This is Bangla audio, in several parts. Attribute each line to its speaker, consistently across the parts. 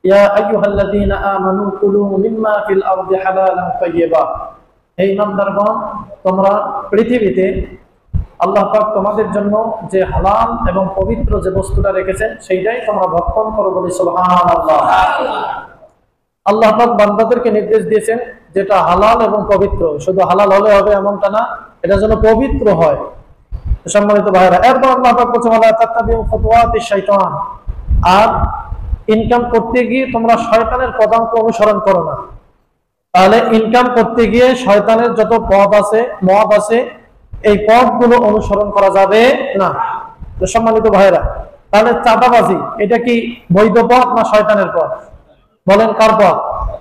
Speaker 1: ইয়া আইয়ুহাল্লাযীনা আমানু কুলু মিম্মা ফিল আরদি হালালান তাইয়্যিবা, হে ঈমানদারগণ, তোমরা পৃথিবীতে আল্লাহ পাক তোমাদের জন্য যে হালাল এবং পবিত্র যে বস্তুটা রেখেছেন সেইটাই তোমরা ভক্ষণ করো বলে সুবহানাল্লাহ। আল্লাহ পাক বান্দাদেরকে নির্দেশ দিয়েছেন যেটা হালাল এবং পবিত্র, শুধু হালাল হলে হবে এমনটা না, এটা যেন পবিত্র হয়। সম্মানিত ভাইরা, এরপর আল্লাহ পাক বলেছেন ওয়ালা তাত্তাবিউ খুতুওয়াতিশ শাইতান, আর ইনকাম করতে গিয়ে তোমরা শয়তানের পদাঙ্ক অনুসরণ করো না। তাহলে ইনকাম করতে গিয়ে শয়তানের যত পথ আছে, মত আছে, এই পথগুলো অনুসরণ করা যাবে না। তো সম্মানিত ভাইরা, তাহলে চাঁদাবাজি এটা কি বৈধ পথ না শয়তানের পথ? বলেন কার পথ?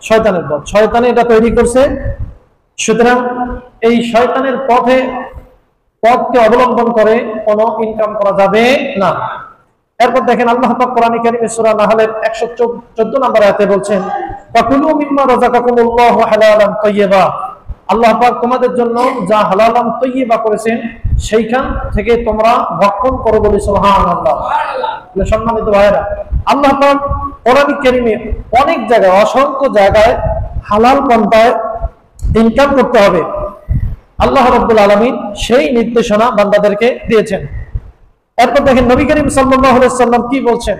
Speaker 1: শয়তানের পথ। শয়তানে এটা তৈরি করছে, সুতরাং এই শয়তানের পথকে অবলম্বন করে কোনো ইনকাম করা যাবে না। এরপর দেখেন আল্লাহ পাক কোরআন কারীমে সূরা নাহলের 114 নম্বর আয়াতে বলছেন ফাকুলু মিম্মা রাযাকাকুমুল্লাহু হালালান তাইয়্যিবা, আল্লাহ পাক তোমাদের জন্য যা হালালান তাইয়্যিবা করেছেন সেইখান থেকে তোমরা ভক্ষণ করো বলে সুবহানাল্লাহ। সম্মানিত ভাইরা, আল্লাহ পাক কোরআন কারীমে অনেক জায়গায়, অসংখ্য জায়গায় হালাল পন্থায় ইনকাম করতে হবে আল্লাহ রাব্বুল আলামিন সেই নির্দেশনা বান্দাদেরকে দিয়েছেন। এরপর দেখেন নবী করিম সাল্লাল্লাহু আলাইহি ওয়াসাল্লাম কি বলছেন।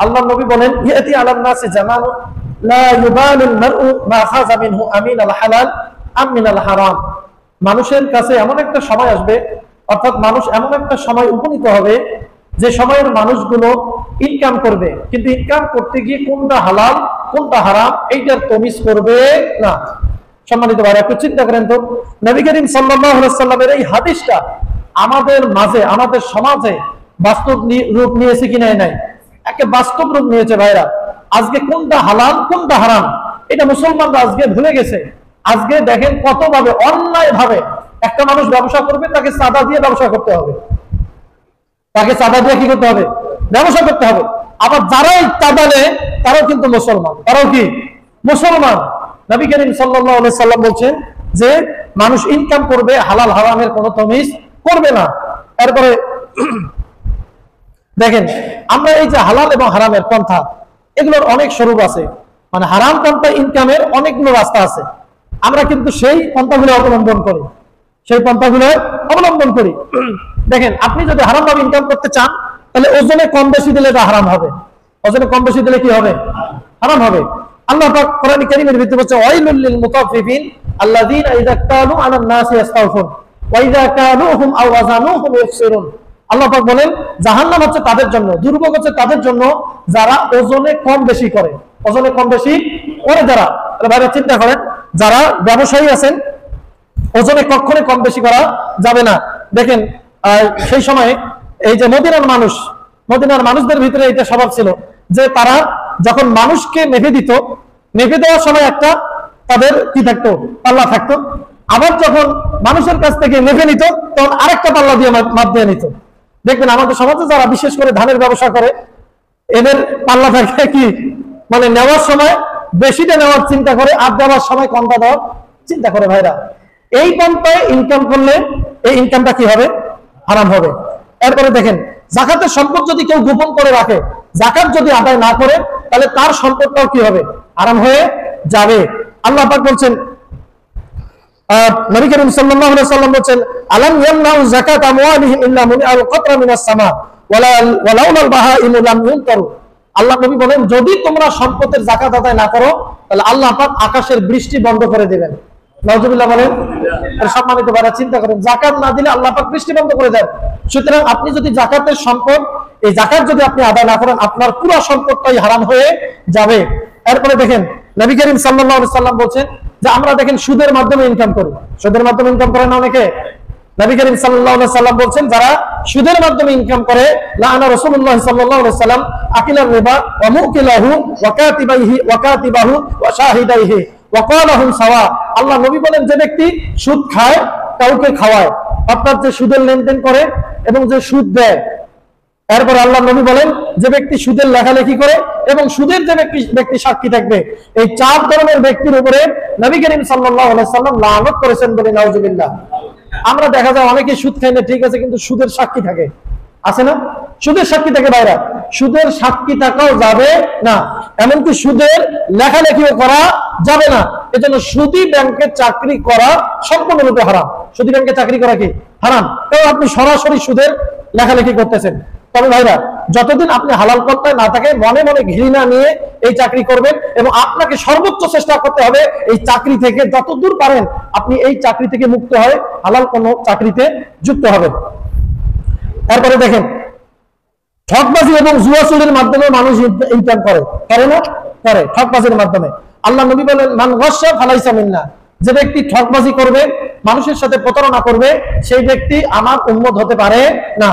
Speaker 1: আল্লাহ নবী বলেন ইয়াতি আলান নাসি জামানু লা ইউবালুল মারউ মা খাযা মিনহু আমিনাল হালাল আম মিনাল হারাম, মানুষের কাছে এমন একটা সময় আসবে, অর্থাৎ মানুষ এমন একটা সময় উপনীত হবে যে সময়ের মানুষগুলো ইনকাম করবে, কিন্তু ইনকাম করতে গিয়ে কোনটা হালাল কোনটা হারাম এইটার তমিজ করবে না। সম্মানিত ভাইরা, একটু চিন্তা করেন তো, নবী করিম সাল্লাল্লাহু আলাইহি ওয়াসাল্লামের এই হাদিসটা আমাদের মাঝে, আমাদের সমাজে বাস্তব রূপ নিয়েছে কি নাই? একে বাস্তব রূপ নিয়েছে ভাইরা। আজকে কোনটা হালাল কোনটা হারাম এটা মুসলমানরা আজকে ভুলে গেছে। আজকে দেখেন কতভাবে অন্যায় ভাবে একটা মানুষ ব্যবসা করবে, তাকে চাঁদা দিয়ে ব্যবসা করতে হবে, তাকে চাঁদা দিয়ে কি করতে হবে? ব্যবসা করতে হবে। আবার যারাই চাঁদা নেয় তারাও কিন্তু মুসলমান, তারাও কি মুসলমান। নবী করিম সাল্লাল্লাহু আলাইহি সাল্লাম বলছেন যে মানুষ ইনকাম করবে, হালাল হারামের কোনো তমিজ করবে না। এরপরে দেখেন আমরা এই যে হালাল এবং হারামের পন্থা, এগুলোর অনেক স্বরূপ আছে, মানে হারাম পন্থা ইনকামের অনেকগুলো রাস্তা আছে। আমরা কিন্তু সেই পন্থাগুলো অবলম্বন করি, সেই পন্থাগুলো অবলম্বন করি। দেখেন আপনি যদি হারাম ভাবে ইনকাম করতে চান তাহলে ওজনে কম বেশি দিলে এটা হারাম হবে। ওজনে কম বেশি দিলে কি হবে? হারাম হবে। আল্লাহ পাক কোরআন কারীমের ভিতরে বলছে ওয়াইলুল লিল মুতাফফিফিন আল্লাযীনা ইযা কালু আলান নাসি ইস্তাওফুন ওয়া ইযা কালুহুম আও ওয়াজানুহুম ইখসিরুন। আল্লাহ পাক বলেন জাহান্নাম হচ্ছে তাদের জন্য, দুর্ভোগ হচ্ছে তাদের জন্য যারা ওজনে কম বেশি করে। ওজনে কম বেশি করে যারা, ভাইরা চিন্তা করেন, যারা ব্যবসায়ী আছেন ওজনে কখনো কম বেশি করা যাবে না। দেখেন সেই সময় এই যে মদিনার মানুষদের ভিতরে এটা স্বভাব ছিল যে তারা যখন মানুষকে মেপে দিত, মেপে দেওয়ার সময় একটা তাদের কি থাকতো? পাল্লা থাকতো। আবার যখন মানুষের কাছ থেকে মেপে নিত তখন আরেকটা পাল্লা দিয়ে মাপ দিয়ে নিত। দেখবেন আমাদের সমাজে যারা বিশেষ করে ধানের ব্যবসা করে এদের পাল্লা থাকে কি, মানে নেওয়ার সময় বেশিটা নেওয়ার চিন্তা করে আর দেওয়ার সময় কমটা দেওয়ার চিন্তা করে। ভাইরা, এই পন্থায় ইনকাম করলে এই ইনকামটা কি হবে? হারাম হবে। এরপরে দেখেন যাকাতের সম্পদ যদি কেউ গোপন করে রাখে, যাকাত যদি আদায় না করে, তাহলে তার সম্পদটাও কি হবে? হারাম হয়ে যাবে। আল্লাহ পাক বলছেন, নবী করিম সাল্লাল্লাহু আলাইহি ওয়াসাল্লাম বলেন আলাম ইয়ামনাউ যাকাত আমওয়ালিহিম ইল্লা মুনিআল কতরা মিনাস সামা ওয়ালাউল বাহাইমু লাম ইউনকারু। আল্লাহ নবী বলেন যদি তোমরা সম্পদের যাকাত আদায় না করো তাহলে আল্লাহ পাক আকাশের বৃষ্টি বন্ধ করে দিবেন। নাউজুবিল্লাহ বলেন। সম্মানিত ভাইরা, চিন্তা করেন, যাকাত না দিলে আল্লাহ পাক বৃষ্টি বন্ধ করে দেন। সুতরাং আপনি যদি যাকাতের সম্পদ, এই যাকাত যদি আপনি আদায় না করেন আপনার পুরো সম্পদটাই হারাম হয়ে যাবে। এরপরে দেখেন নবী করিম সাল্লাল্লাহু আলাইহি সাল্লাম বলেন যে আমরা দেখেন সুদের মাধ্যমে ইনকাম করি। সুদের মাধ্যমে ইনকাম করে না অনেকে? নবী করিম সাল্লাল্লাহু আলাইহি সাল্লাম বলেন যারা সুদের মাধ্যমে ইনকাম করে লাআনা রাসূলুল্লাহ সাল্লাল্লাহু আলাইহি সাল্লাম আকিলার রিবা ওয়া মুকিলাহু ওয়া কাতিবাহু ওয়া শাহিদাইহি ওয়া ক্বালাহুম সাওয়া। আল্লাহ নবী বলেন যে ব্যক্তি সুদ খায় কাউকে খাওয়ায়, অর্থাৎ যে সুদের লেনদেন করে এবং যে সুদ দেয়। এরপর আল্লাহ নবী বলেন যে ব্যক্তি সুদের লেখালেখি করে এবং সুদের যে ব্যক্তি সাক্ষী থাকবে, এই চার ধরনের ব্যক্তির উপরে নবী করিম সাল্লাল্লাহু আলাইহি সাল্লাম লানত করেছেন বলে নাউজুবিল্লাহ। আমরা দেখা যায় অনেকে সুদ খায় না, ঠিক আছে, কিন্তু সুদের সাক্ষী থাকে, আছে না? সুদের সাক্ষী থাকে। ভাইরা,
Speaker 2: সুদের সাক্ষী থাকাও যাবে না, এমনকি সুদের লেখালেখিও করা যাবে না। এজন্য সুদী ব্যাংকে চাকরি করা সম্পূর্ণরূপে হারাম। সুদী ব্যাংকে চাকরি করা কি হারাম, কারণ আপনি সরাসরি সুদের লেখালেখি করতেছেন। তবে ভাইরা, যতদিন আপনি হালাল পন্থায় না থাকে, মনে মনে ঘৃণা নিয়ে এই চাকরি করবেন, এবং আপনাকে সর্বোচ্চ চেষ্টা করতে হবে এই চাকরি থেকে যতদূর পারেন আপনি এই চাকরি থেকে মুক্ত হয়ে হালাল কোনো চাকরিতে যুক্ত হবেন। তারপরে দেখেন, ঠকবাজি এবং জুয়া চুরির মাধ্যমে মানুষ ইনকাম করে না, করে ঠকবাজির মাধ্যমে। আল্লাহ নবী বলেন, মান গাশশা ফালাইসা মিন্না, যে ব্যক্তি ঠকবাজি করবে, মানুষের সাথে প্রতারণা করবে, সেই ব্যক্তি আমার উম্মত হতে পারে না।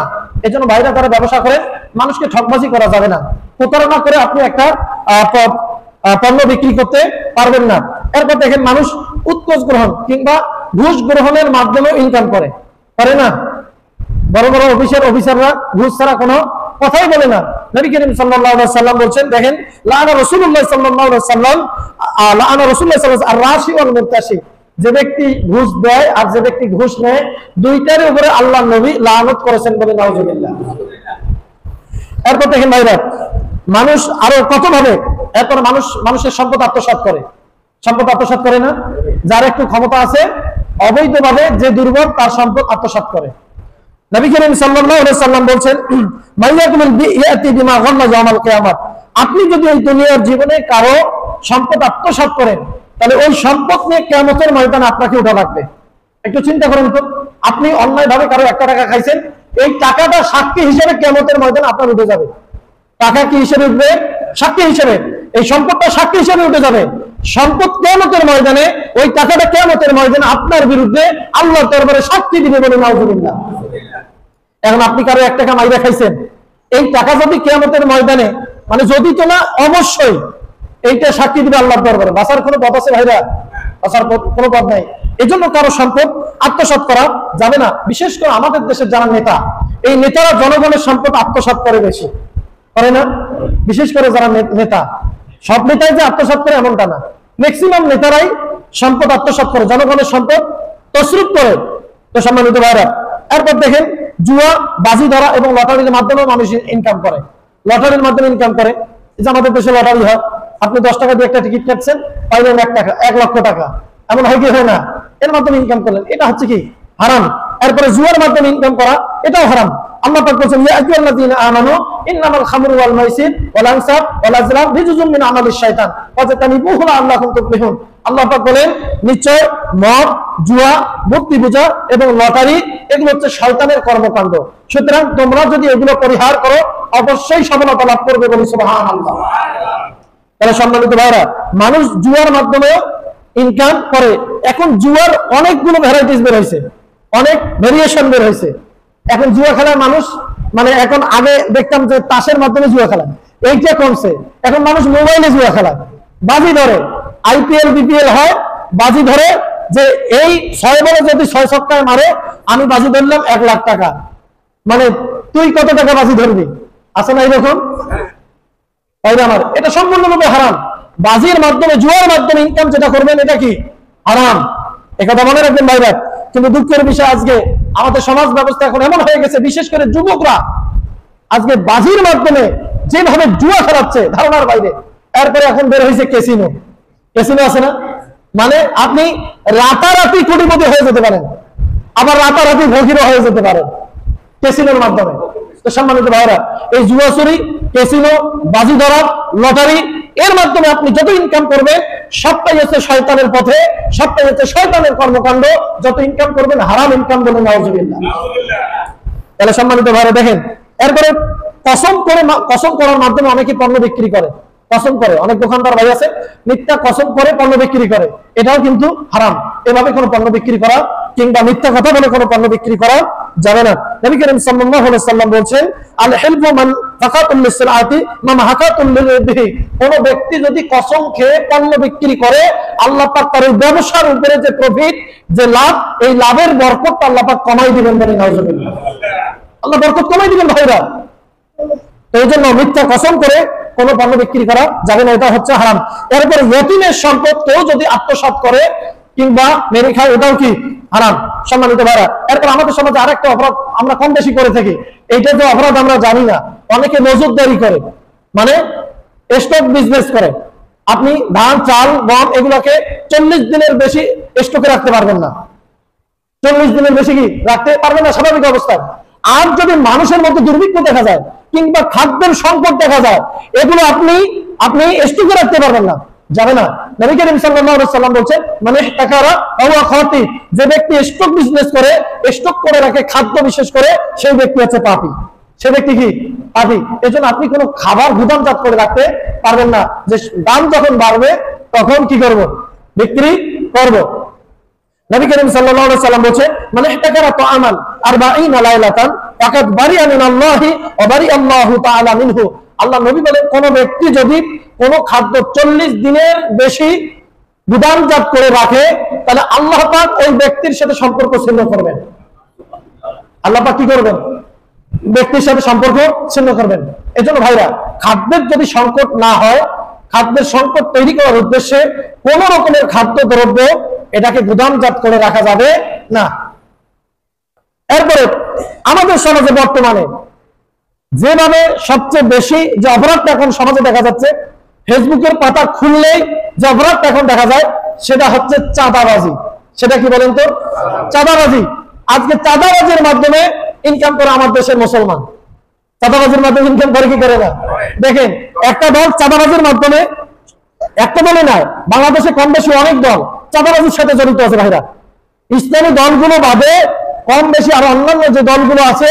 Speaker 2: এজন্য ভাইরা তারা ব্যবসা করে, মানুষকে ঠকবাজি করা যাবে না। প্রতারণা করে আপনি একটা পণ্য বিক্রি করতে পারবেন না। এরপর দেখেন, মানুষ উৎকোচ গ্রহণ কিংবা ঘুষ গ্রহণের মাধ্যমে ইনকাম করে না। বড় বড় অফিসাররা ঘুষ ছাড়া কোনো কথাই বলে না। নবী করিম সাল্লাল্লাহু আলাইহি ওয়াসাল্লাম বলছেন, দেখেন, লাআনা রাসূলুল্লাহ সাল্লাল্লাহু আলাইহি ওয়াসাল্লাম লাআনা রাসূলুল্লাহ সাল্লাল্লাহু আলাইহি ওয়াসাল্লাম আর-রাশি ওয়াল মুরতাশি, যে ব্যক্তি ঘুষ দেয় আর যে ব্যক্তি ঘুষ নেয়, দুইটার উপরে আল্লাহর নবী লানত করেছেন বলে নাউজুবিল্লাহ। এরপর দেখেন ভাইরা, মানুষ আরো কত ভাবে, এরপর মানুষের সম্পদ আত্মসাৎ করে না। যার একটু ক্ষমতা আছে, অবৈধভাবে যে দুর্বল তার সম্পদ আত্মসাৎ করে। নবী করিম সাল্লাল্লাহু আলাইহি ওয়াসাল্লাম বলছেন, মাইয়াকুল বিয়াতি বিমা গাল্লা ইয়াউমাল কিয়ামাত, আপনি যদি এই দুনিয়ার জীবনে কারো সম্পদ আত্মসাৎ করেন, তাহলে ওই সম্পদ নিয়ে কিয়ামতের ময়দানে আপনাকে উঠা লাগবে। একটু চিন্তা করেন তো, আপনি অন্যায়ভাবে কারো 1 টাকা খাইছেন, এই টাকাটা সাক্ষী হিসেবে কিয়ামতের ময়দানে আপনার উঠে যাবে। টাকা কি হিসেবে উঠবে? সাক্ষী হিসেবে। এই সম্পদটা সাক্ষী হিসেবে উঠে যাবে। সম্পদ কিয়ামতের ময়দানে, ওই টাকাটা কিয়ামতের ময়দানে আপনার বিরুদ্ধে আল্লাহর দরবারে সাক্ষী দিবে বলে নাউজুবিল্লাহ। এখন আপনি কারো 1 টাকা মাইরা খাইছেন, এই টাকা যদি কিয়ামতের ময়দানে, মানে যদি তো না, অবশ্যই এইটা সাক্ষী দিবে আল্লাহর দরবারে। বাঁচার কোনো পথ আছে ভাইরা? বাঁচার কোনো পথ নাই। এই জন্য কারো সম্পদ আত্মসাৎ করা যাবে না। বিশেষ করে আমাদের দেশের যারা নেতা, এই নেতারা জনগণের সম্পদ আত্মসাৎ করে বেশি, করে না? বিশেষ করে যারা নেতা, সব নেতাই যে আত্মসাৎ করে এমনটা না, ম্যাক্সিমাম নেতারাই সম্পদ আত্মসাৎ করে, জনগণের সম্পদ তসরুপ করে। তো সম্মানিত ভাইরা, এরপর দেখেন, জুয়া, বাজি ধরা এবং লটারির মাধ্যমে মানুষ ইনকাম করে। লটারির মাধ্যমে ইনকাম করে, যে আমাদের দেশে লটারি হয়, আপনি 10 টাকা দিয়ে একটা টিকিট কাটছেন, পাইলেন 1 লক্ষ টাকা, এমন হয় কি হয় না? এর মাধ্যমে ইনকাম করলেন, এটা হচ্ছে কি হারাম। এরপরে জুয়ার মাধ্যমে ইনকাম করা, এটাও হারাম। আল্লাহ পাক বলেছেন, ইয়া আইয়ুহাল্লাযীনা আমানু ইন্নামাল খামরু ওয়াল মাইসির ওয়াল আনসাব ওয়াল আজলাম রিজজুম মিন আমালিশ শাইতান ফাজতানিবুহু লাআল্লাকুম তুফলিহুন। আল্লাহ পাক বলেন, নিশ্চয় মদ, জুয়া, মূর্তি পূজা এবং লটারি এগুলো হচ্ছে শয়তানের কর্মকাণ্ড, সুতরাং তোমরা যদি এগুলো পরিহার করো অবশ্যই সফলতা লাভ করবে বলে সুবহানাল্লাহ। তাহলে সম্মানিত ভাইরা, মানুষ জুয়ার মাধ্যমে ইনকাম করে। এখন জুয়ার অনেকগুলো ভ্যারাইটিস বের হয়েছে, অনেক ভেরিয়েশন বের হয়েছে। এখন জুয়া খেলার মানুষ, মানে এখন আগে দেখতাম যে তাসের মাধ্যমে জুয়া খেলা, এইটা কমছে। এখন মানুষ মোবাইলে জুয়া খেলা, বাজি ধরে, IPL BPL হয়, বাজি ধরে যে এই 6 বলে যদি 6 ছক্কায় মারে, আমি বাজি ধরলাম 1 লাখ টাকা। মানে তুই কত টাকা বাজি ধরবি? আছে না এরকম? আমার এটা সম্পূর্ণরূপে হারাম। বাজির মাধ্যমে, জুয়ার মাধ্যমে ইনকাম যেটা করবেন, এটা কি হারাম। একথা মনে রাখবেন ভাইরা। কিন্তু দুঃখের বিষয়, আজকে আমাদের সমাজ ব্যবস্থা এখন এমন হয়ে গেছে, বিশেষ করে যুবকরা আজকে বাজির মাধ্যমে যেভাবে জুয়া খেলাচ্ছে ধারণার বাইরে। এরপরে এখন বের হয়েছে ক্যাসিনো। ক্যাসিনো আছে না? মানে আপনি রাতারাতি কোটিপতি হয়ে যেতে পারেন, আবার রাতারাতি ভোগীরও হয়ে যেতে পারেন ক্যাসিনোর মাধ্যমে। তো সম্মানিত ভাইরা, এই জুয়া চুরি, ক্যাসিনো, বাজি ধরা, লটারি, এর মাধ্যমে আপনি যত ইনকাম করবেন সবটাই হচ্ছে শয়তানের পথে, সবটাই হচ্ছে শয়তানের কর্মকাণ্ড। যত ইনকাম করবেন হারাম ইনকাম বলে নাউজুবিল্লাহ। তাহলে সম্মানিত ভাইরা দেখেন, এরপরে কসম করার মাধ্যমে অনেকে পণ্য বিক্রি করে। কসম করে, অনেক দোকানদার ভাই আছে মিথ্যা কসম করে পণ্য বিক্রি করে, এটাও কিন্তু হারাম। এভাবে কোনো পণ্য বিক্রি করা কিংবা মিথ্যা কথা বলে কোনো পণ্য বিক্রি করা যাবে না। নবী করিম সাল্লাল্লাহু আলাইহি ওয়াসাল্লাম বলেন, আল হিলফু মান ফাকাতুল লিসআতি মা হাকাতুল লিরবিহি, কোন ব্যক্তি যদি কসম খেয়ে পণ্য বিক্রি করে, আল্লাহ পাক তার ব্যবসার উপরে যে প্রফিট, যে লাভ, এই লাভের বরকত আল্লাহ পাক কমাই দিবেন বলে নাউজুবিল্লাহ। আল্লাহ বরকত কমাই দিবেন ভাইরা। তো এই জন্য মিথ্যা কসম করে কোন পণ্য বিক্রি করা যাবে না, এটা হচ্ছে হারাম। এরপরে ইয়তীমের সম্পদ কেউ যদি আত্মসাৎ করে, কিংবা মেরে খায়, ওটাও কি হারাম। সম্মানিত ভাইরা, এরপর আমাদের সমাজে আরেকটা অপরাধ আমরা কম বেশি করে থাকি, এইটা যে অপরাধ আমরা জানি না। অনেকে নজরদারি করে, মানে স্টক বিজনেস করে। আপনি ধান, চাল, গম এগুলোকে 40 দিনের বেশি স্টকে রাখতে পারবেন না, 40 দিনের বেশি কি রাখতে পারবেন না স্বাভাবিক অবস্থায়। আর যদি মানুষের মধ্যে দুর্ভিক্ষ দেখা যায় কিংবা খাদ্যের সংকট দেখা যায়, এগুলো আপনি স্টকে রাখতে পারবেন না, যাবে না। নবী করিম সাল্লাল্লাহু আলাইহি ওয়াসাল্লাম বলেন, মানে তাকারা হুয়া খাতি, যে ব্যক্তি স্টক বিজনেস করে, স্টক করে রাখে খাদ্য বিশেষ করে, সেই ব্যক্তি হচ্ছে পাপী। সে ব্যক্তি কি পাপী। এজন্য আপনি কোনো খাবার গুদামজাত করে রাখতে পারবেন না, যে দাম যখন বাড়বে তখন কি করব, বিক্রি করব। নবী করিম সাল্লাল্লাহু আলাইহি ওয়াসাল্লাম বলেন, মানে তাকারা তাআমান 40 লাইলাতান ফাকাদ বারিয়া মিনাল্লাহি ওয়া বারিয়া আল্লাহু তাআলা মিনহু। আল্লাহ নবী বলেন, কোন ব্যক্তি যদি কোন খাদ্য 40 দিনের বেশি গুদামজাত করে রাখে, তাহলে আল্লাহ পাক ওই ব্যক্তির সাথে সম্পর্ক ছিন্ন করবেন। আল্লাহ পাক কি করবেন, ব্যক্তির সাথে সম্পর্ক ছিন্ন করবেন। এজন্য ভাইরা, খাদ্যের যদি সংকট না হয়, খাদ্যের সংকট তৈরি করার উদ্দেশ্যে কোন রকমের খাদ্য দ্রব্য এটাকে গুদামজাত করে রাখা যাবে না। এরপরে আমাদের সমাজে বর্তমানে যেভাবে সবচেয়ে বেশি যে অপরাধটা এখন সমাজে দেখা যাচ্ছে, ফেসবুকের পাতা খুললেই যে অপরাধটা এখন দেখা যায়, সেটা হচ্ছে চাঁদাবাজি। সেটা কি বলেন তো, চাঁদাবাজি। আজকে চাঁদাবাজির মাধ্যমে ইনকাম করে আমার দেশের মুসলমান। চাঁদাবাজির মাধ্যমে ইনকাম করে কি করে না? দেখেন, একটা দল চাঁদাবাজির মাধ্যমে, একটা দলে নয়, বাংলাদেশে কম বেশি অনেক দল চাঁদাবাজির সাথে জড়িত আছে ভাইরা। ইসলামী দলগুলো বাদে কম বেশি আর অন্যান্য যে দলগুলো আছে,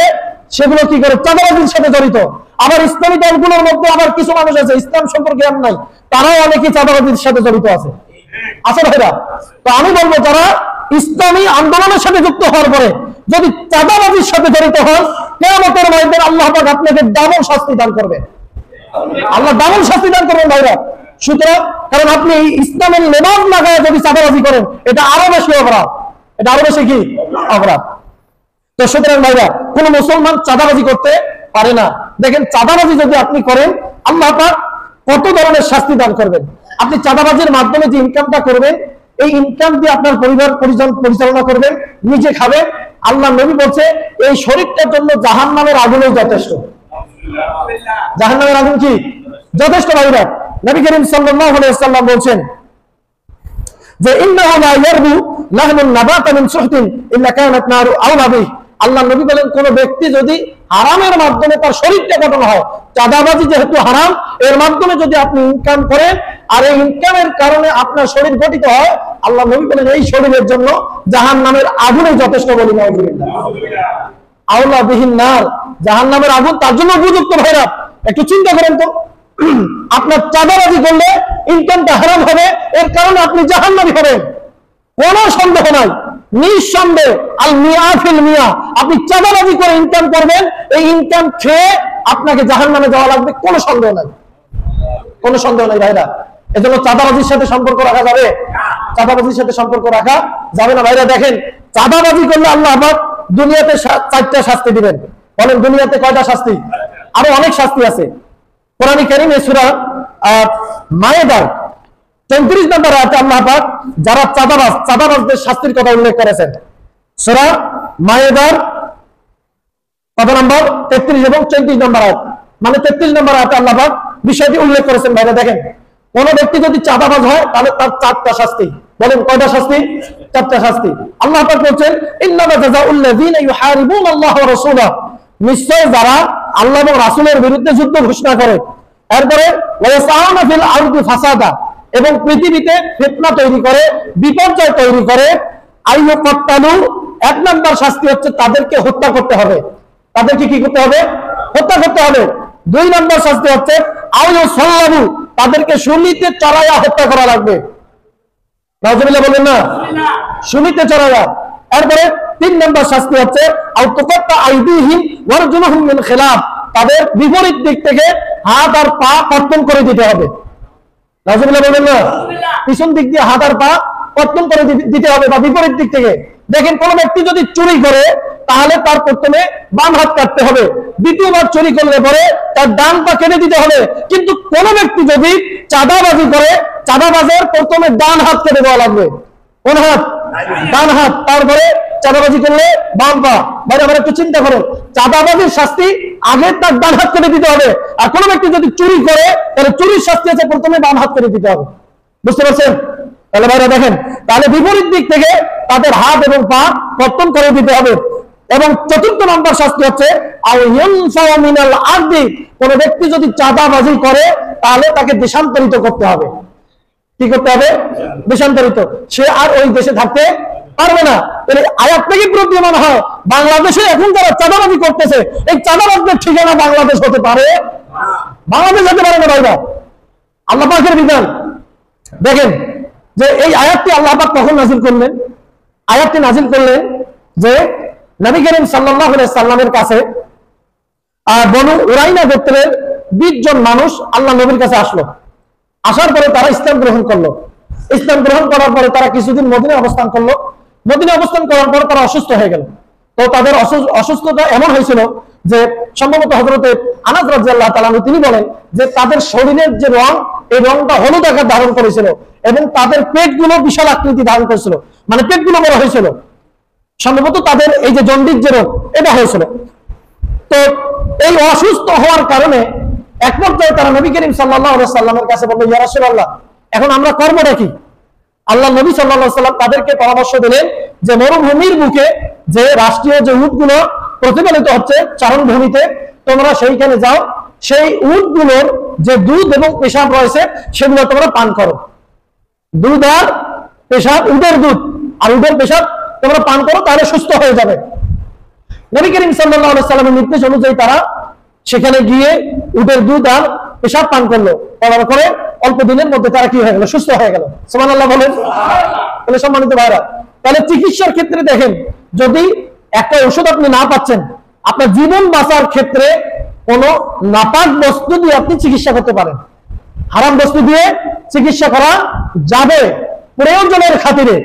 Speaker 2: সেগুলো কি করে চাঁদাবাজির সাথে জড়িত। আবার ইসলামী দলগুলোর মধ্যে আবার কিছু মানুষ আছে ইসলাম সম্পর্কে জ্ঞান নাই, তারাও অনেকে চাঁদাবাজির সাথে জড়িত আছে ভাইরা। তো আমি বলবো, যারা ইসলামী আন্দোলনের সাথে যুক্ত হওয়ার পরে যদি চাঁদাবাজির সাথে জড়িত হন, কিয়ামতের ময়দানে আল্লাহ পাক আপনাকে ডাবল শাস্তি দান করবে। আল্লাহ ডাবল শাস্তি দান করবেন ভাইরা। সুতরাং, কারণ আপনি ইসলামের লেবাস লাগায় যদি চাঁদাবাজি করেন, এটা আরো বেশি অপরাধ, এটা আরো বেশি কি অপরাধ। তো সুতরাং ভাইরা, কোন মুসলমান চাঁদাবাজি করতে পারে না। দেখেন, চাঁদাবাজি যদি আপনি করেন, আল্লাহ পাক কত ধরনের শাস্তি দান করবেন। আপনি চাঁদাবাজির মাধ্যমে যে ইনকামটা করবেন, এই ইনকাম দিয়ে আপনার পরিবার পরিচালনা করবেন, নিজে খাবেন। আল্লাহ নবী বলছে, এই শরীরটার জন্য জাহান্নামের আগুনই যথেষ্ট। জাহান্নামের আগুন কি যথেষ্ট ভাইরা। নবী করিম সাল্লাল্লাহু আলাইহি ওয়াসাল্লাম বলেন যে, ইন্নাহু লা ইয়ারবু লাহমুন নাবাতা মিন সুহতিন ইল্লা কানাত নারু আওলা বিহি। আল্লাহ নবী বলেন, কোন ব্যক্তি যদি হারামের মাধ্যমে তার শরীরটা গঠন হয়, চাঁদাবাজি যেহেতু হারাম, এর মাধ্যমে যদি আপনি ইনকাম করেন আর এই ইনকামের কারণে আপনার শরীর গঠিত হয়, আল্লাহ নবী বলেন, এই শরীরের জন্য জাহান্নামের আগুনই যথেষ্ট। বলি নাউযুবিল্লাহ। আওলা বিহিন নার, জাহান্নামের আগুন তার জন্য উপযুক্ত ভাইরা। একটু চিন্তা করেন তো, আপনার চাঁদাবাজি করলে ইনকামটা হারাম হবে, এর কারণে আপনি জাহান্নামী হবেন, কোনো সন্দেহ নাই, নিঃসন্দেহ। আল মিয়া ফিল মিয়া, আপনি চাঁদাবাজি করে ইনকাম করবেন, এই ইনকাম খেয়ে আপনাকে জাহান্নামে যাওয়া লাগবে, কোনো সন্দেহ নাই, কোনো সন্দেহ নাই ভাইরা। এজন্য চাঁদাবাজির সাথে সম্পর্ক রাখা যাবে, চাঁদাবাজির সাথে সম্পর্ক রাখা যাবে না ভাইরা। দেখেন, চাঁদাবাজি করলে আল্লাহ পাক দুনিয়াতে 4টা শাস্তি দিবেন। বলেন, দুনিয়াতে কয়টা শাস্তি? আরো অনেক শাস্তি আছে। কোরআন কারীমে সূরা মায়েদার 34 নম্বর আয়াতে আল্লাহ পাক যারা চাঁদাবাজদের শাস্তির কথা উল্লেখ করেছেন। সূরা মায়েদার কত নম্বর? 33 এবং 34 নম্বর আয়াত, মানে 33 নম্বর আয়াতে আল্লাহ পাক বিষয়টি উল্লেখ করেছেন ভাইরা। দেখেন, কোন ব্যক্তি যদি চাঁদাবাজ হয়, তাহলে তার 4টা শাস্তি। বলেন, কয়টা শাস্তি? 4টা শাস্তি। আল্লাহ পাক বলেন, ইন্নামা জাযাউল লাযীনা ইউহারিবুনাল্লাহ ওয়া রাসূলাহু, নিশ্চয় যারা আল্লাহ এবং রাসূলের বিরুদ্ধে যুদ্ধ ঘোষণা করে, এরপরে ওয়াসাউনা ফিল আরদি ফাসাদা, এবং পৃথিবীতে ফিতনা তৈরি করে, বিপর্যয় তৈরি করে, আইয়ুকাত্তালু, 1 নম্বর শাস্তি হচ্ছে তাদেরকে হত্যা করতে হবে। তাদেরকে কি করতে হবে? হত্যা করতে হবে। 2 নম্বর শাস্তি হচ্ছে আইয়ুসাল্লাবু, তাদেরকে শূলিতে চড়াইয়া হত্যা করা লাগবে। নাউযুবিল্লাহ বলেন না, শূলিতে চড়াইয়া। এরপরে 3 নম্বর শাস্তি হচ্ছে আউতুকাত্তা আইদিহিম ওয়ারজুলুহুম মিন খিলাফ, তাদের বিপরীত দিক থেকে হাত আর পা কর্তন করে দিতে হবে। নাউযুবিল্লাহ বলেন না, পিছন দিক দিয়ে হাত আর পা কর্তন করে দিতে হবে, বা বিপরীত দিক থেকে। দেখেন, কোন ব্যক্তি যদি চুরি করে, তাহলে তার প্রথমে বাম হাত কাটতে হবে, দ্বিতীয়বার চুরি করলে পরে তার ডান পা কেটে দিতে হবে। কিন্তু কোন ব্যক্তি যদি চাঁদাবাজি করে, চাঁদাবাজের প্রথমে ডান হাত কেটে দেওয়া লাগবে। কোন হাত? ডান হাত। তারপরে চাঁদাবাজি করলে বাম পা। ভাই আমরা একটু চিন্তা করো, চাঁদাবাজির শাস্তি আগে তার ডান হাত কেটে দিতে হবে, আর কোন ব্যক্তি যদি চুরি করে তাহলে চুরির শাস্তি আছে প্রথমে বাম হাত কেটে দিতে হবে। বুঝতে পারছেন? তাহলে ভাইরা দেখেন, তাহলে বিপরীত দিক থেকে তাদের হাত এবং পা কর্তন করে দিতে হবে। এবং চতুর্থ নম্বর শাস্তি হচ্ছে কোন ব্যক্তি যদি চাঁদাবাজি করে তাহলে তাকে দেশান্তরিত করতে হবে। কি করতে হবে? দেশান্তরিত। সে আর ওই দেশে থাকতে পারবে না। তাহলে আয়াত থেকে প্রতীয়মান হয় বাংলাদেশে এখন যারা চাঁদাবাজি করতেছে এই চাঁদাবাজদের ঠিকানা বাংলাদেশ হতে পারে, বাংলাদেশ হতে পারে না। ভাইরা আল্লাহ পাকের বিধান দেখেন যে এই আয়াতটি আল্লাহ পাক কখন নাজিল করলেন? আয়াতটি নাজিল করলেন যে নবী করিম সাল্লাল্লাহু আলাইহি সাল্লামের কাছে বনু উরাইনা গোত্রের 20 জন মানুষ আল্লাহ নবীর কাছে আসলো। আসার পরে তারা ইসলাম গ্রহণ করলো। ইসলাম গ্রহণ করার পরে তারা কিছুদিন মদিনায় অবস্থান করলো। মদিনায় অবস্থান করার পর তারা অসুস্থ হয়ে গেল। তো তাদের অসুস্থতা এমন হয়েছিল যে সম্ভবত হযরতে আনাস রাদিয়াল্লাহু তাআলা তিনি বলেন যে তাদের শরীরের যে রং, এই রংটা হলুদ আকার ধারণ করেছিল এবং তাদের পেটগুলো বিশাল আকৃতি ধারণ করেছিল, মানে পেটগুলো বড় হয়েছিল। সম্ভবত তাদের এই যে জন্ডিস যে রোগ এটা হয়েছিল। তো এই অসুস্থ হওয়ার কারণে এক পর্যায়ে তারা নবী করিম সাল্লাল্লাহু আলাইহি সাল্লামের কাছে বলল, ইয়া রাসূলুল্লাহ, এখন আমরা করবোটা কি? আল্লাহ নবী সাল্লাল্লাহু আলাইহি সাল্লাম তাদেরকে পরামর্শ দিলেন যে মরুভূমির বুকে যে রাষ্ট্রীয় যে উটগুলো প্রতিপালিত হচ্ছে চারণভূমিতে, তোমরা সেইখানে যাও, সেই উটগুলোর যে দুধ এবং পেশাব রয়েছে সেগুলো তোমরা পান করো। দুধ আর পেশাব, উটের দুধ আর উটের পেশাব তোমরা পান করো, তাহলে সুস্থ হয়ে যাবে। নবী করিম সাল্লাল্লাহু আলাইহি সাল্লামের নির্দেশ অনুযায়ী তারা সেখানে গিয়ে উটের দুধ আর পেশাব পান করলো। করার পরে অল্প দিনের মধ্যে তারা কি হয়ে গেল? সুস্থ হয়ে গেল। সুবহানাল্লাহ বলেন। তাহলে সম্মানিত ভাইরা, তাহলে চিকিৎসার ক্ষেত্রে দেখেন, যদি একটা ওষুধ আপনি না পাচ্ছেন, আপনার জীবন বাঁচার ক্ষেত্রে কোন নাপাক বস্তু দিয়ে আপনি চিকিৎসা করতে পারেন। হারাম বস্তু দিয়ে চিকিৎসা করা যাবে প্রয়োজনের খাতিরে।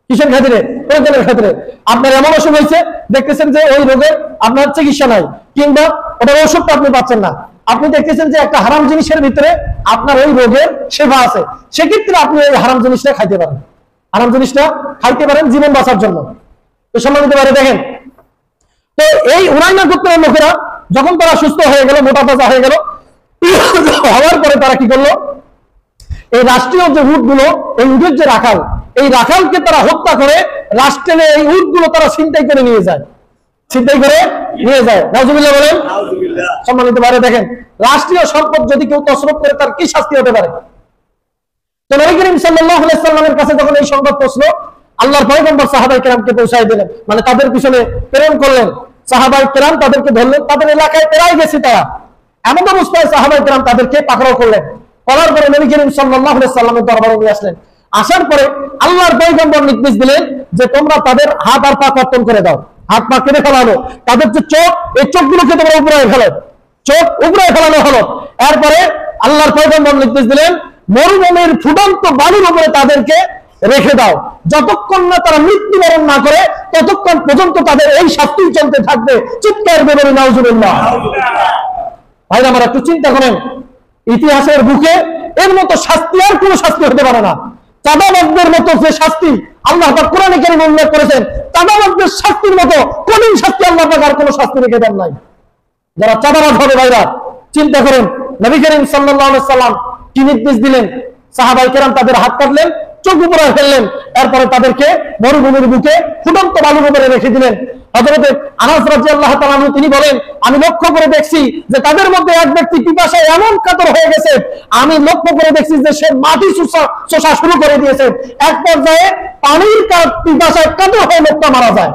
Speaker 2: কিসের খাতিরে? প্রয়োজনের খাতিরে। আপনার এমন অসুখ হয়েছে, দেখতেছেন যে ওই রোগের আপনার চিকিৎসা নাই, কিংবা ওটার ওষুধটা আপনি পাচ্ছেন না, আপনি দেখতেছেন যে একটা হারাম জিনিসের ভিতরে আপনার ওই রোগের সেবা আছে, সেক্ষেত্রে আপনি ওই হারাম জিনিসটা খাইতে পারেন। হারাম জিনিসটা খাইতে পারেন জীবন বাঁচার জন্য। তো সম্মানিত ভাইরা দেখেন, তো এই উরাইনা গোত্রের লোকেরা যখন তারা সুস্থ হয়ে গেল, মোটা তাজা হয়ে গেল, হওয়ার পরে তারা কি করলো? এই রাষ্ট্রীয় যে উটগুলো, এই উটের যে রাখাল, এই রাখালকে তারা হত্যা করে রাষ্ট্রের এই উটগুলো তারা ছিনতাই করে নিয়ে যায়। ছিনতাই করে নিয়ে যায়। নাউজুবিল্লাহ বলেন। সম্মানিত ভাইরা দেখেন, রাষ্ট্রীয় সম্পদ যদি কেউ তছরূপ করে তার কি শাস্তি হতে পারে? তো নবী করিম সাল্লাল্লাহু আলাইহি সাল্লামের কাছে যখন এই সংবাদ পৌঁছলো, আল্লাহর পয়গম্বর সাহাবায়ে কেরামকে পৌঁছায় দিলেন, মানে তাদের পিছনে প্রেরণ করলেন। সাহাবায়ে কেরাম তাদেরকে ধরলেন, তাদের এলাকায় প্রায় গেছে তারা। এমন অবস্থায় সাহাবায়ে কেরাম তাদেরকে পাকড়াও করলেন। করার পরে নবী করিম সাল্লাল্লাহু আলাইহি সাল্লামের দরবারে নিয়ে আসলেন। আসার পরে আল্লাহর পয়গম্বর নির্দেশ দিলেন যে তোমরা তাদের হাত আর পা কর্তন করে দাও, হাত পা কেটে ফেলানো। তাদের যে চোখ, এই চোখগুলোকে তোমরা উপরে ফেলো, চোখ উপরে ফেলানো হলো। এরপরে আল্লাহর পয়গম্বর নির্দেশ দিলেন মরুভূমির ফুটন্ত বালুর উপরে তাদেরকে রেখে দাও, যতক্ষণ না তারা মৃত্যুবরণ না করে ততক্ষণ পর্যন্ত তাদের এই শাস্তি চলতে থাকবে। চিৎকার করে বলি নাউজুবিল্লাহ। ভাইরা আমার একটু চিন্তা করেন, ইতিহাসের বুকে এর মতো শাস্তি আর কোন শাস্তি হতে পারে না। চাঁদাবাজদের মতো যে শাস্তি আল্লাহ পাক কোরআনে কারীমে উল্লেখ করেছেন, চাঁদাবাজদের শাস্তির মতো কঠিন শাস্তি আল্লাহ পাক আর কোনো শাস্তি রেখে দেন নাই। যারা চাঁদাবাজ হবে ভাইরা চিন্তা করেন, নবী করিম সাল্লাল্লাহু আলাইহি সাল্লাম কি নির্দেশ দিলেন? সাহাবায়ে কেরাম তাদের হাত কাটলেন, চোখ উপরে ফেললেন, এরপরে তাদেরকে মরুভূমির বুকে ফুটন্ত বালুর উপরে রেখে দিলেন। হযরত আনাস রাদিয়াল্লাহু তাআলা তিনি বলেন, আমি লক্ষ্য করে দেখছি যে তাদের মধ্যে এক ব্যক্তি পিপাসায় এমন কাতর হয়ে গেছে, আমি লক্ষ্য করে দেখছি যে সে মাটি চোষা শুরু করে দিয়েছে। এক পর্যায়ে পানির পিপাসায় কাতর হয়ে লোকটা মারা যায়।